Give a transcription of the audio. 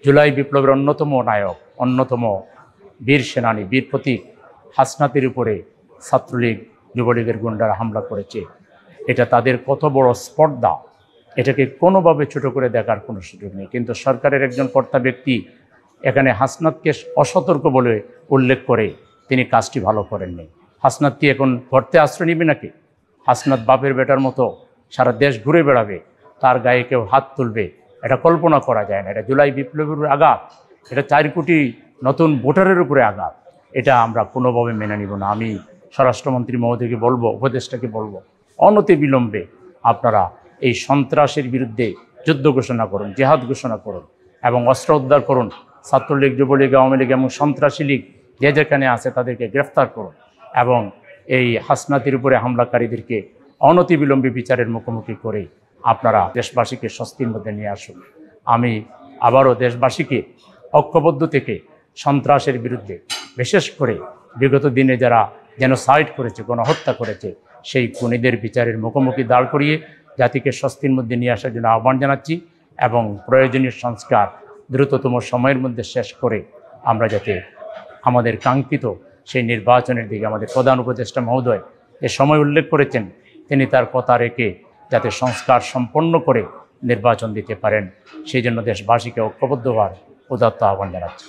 জুলাই বিপ্লবের অন্যতম নায়ক, অন্যতম বীর সেনানী, বীর প্রতীক হাসনাতের উপরে ছাত্রলীগ যুবলীগের গুন্ডারা হামলা করেছে। এটা তাদের কত বড় স্পর্ধা, এটাকে কোনোভাবে ছোট করে দেখার কোনো সুযোগ নেই। কিন্তু সরকারের একজন কর্তা ব্যক্তি এখানে হাসনাতকে অসতর্ক বলে উল্লেখ করে তিনি কাজটি ভালো করেননি। হাসনাত কি এখন গর্তে আশ্রয় নিবে নাকি? হাসনাত বাপের বেটার মতো সারা দেশ ঘুরে বেড়াবে, তার গায়ে কেউ হাত তুলবে, এটা কল্পনা করা যায় না। এটা জুলাই বিপ্লবের আঘাত, এটা 4 কোটি নতুন ভোটারের উপরে আঘাত। এটা আমরা কোনোভাবে মেনে নিব না। আমি স্বরাষ্ট্রমন্ত্রী মহোদয়কে বলবো, উপদেষ্টাকে বলবো, অনতি বিলম্বে আপনারা এই সন্ত্রাসের বিরুদ্ধে যুদ্ধ ঘোষণা করুন, জেহাদ ঘোষণা করুন এবং অস্ত্র উদ্ধার করুন। ছাত্রলীগ, যুবলীগ, আওয়ামী লীগ এবং সন্ত্রাসী লীগ যে যেখানে আছে তাদেরকে গ্রেফতার করুন এবং এই হাসনাতের উপরে হামলাকারীদেরকে অনতিবিলম্বে বিচারের মুখোমুখি করে আপনারা দেশবাসীকে স্বস্তির মধ্যে নিয়ে আসুন। আমি আবারও দেশবাসীকে ঐক্যবদ্ধ থেকে সন্ত্রাসের বিরুদ্ধে, বিশেষ করে বিগত দিনে যারা জেনোসাইড করেছে, গণহত্যা করেছে, সেই খুনিদের বিচারের মুখোমুখি দাঁড় করিয়ে জাতিকে স্বস্তির মধ্যে নিয়ে আসার জন্য আহ্বান জানাচ্ছি এবং প্রয়োজনীয় সংস্কার দ্রুততম সময়ের মধ্যে শেষ করে আমরা যাতে আমাদের কাঙ্ক্ষিত সেই নির্বাচনের দিকে আমাদের প্রধান উপদেষ্টা মহোদয় যে সময় উল্লেখ করেছেন, তিনি তার কথা রেখে যাতে সংস্কার সম্পন্ন করে নির্বাচন দিতে পারেন, সেই জন্য দেশবাসীকে ঐক্যবদ্ধ হওয়ার উদাত্ত আহ্বান জানাচ্ছি।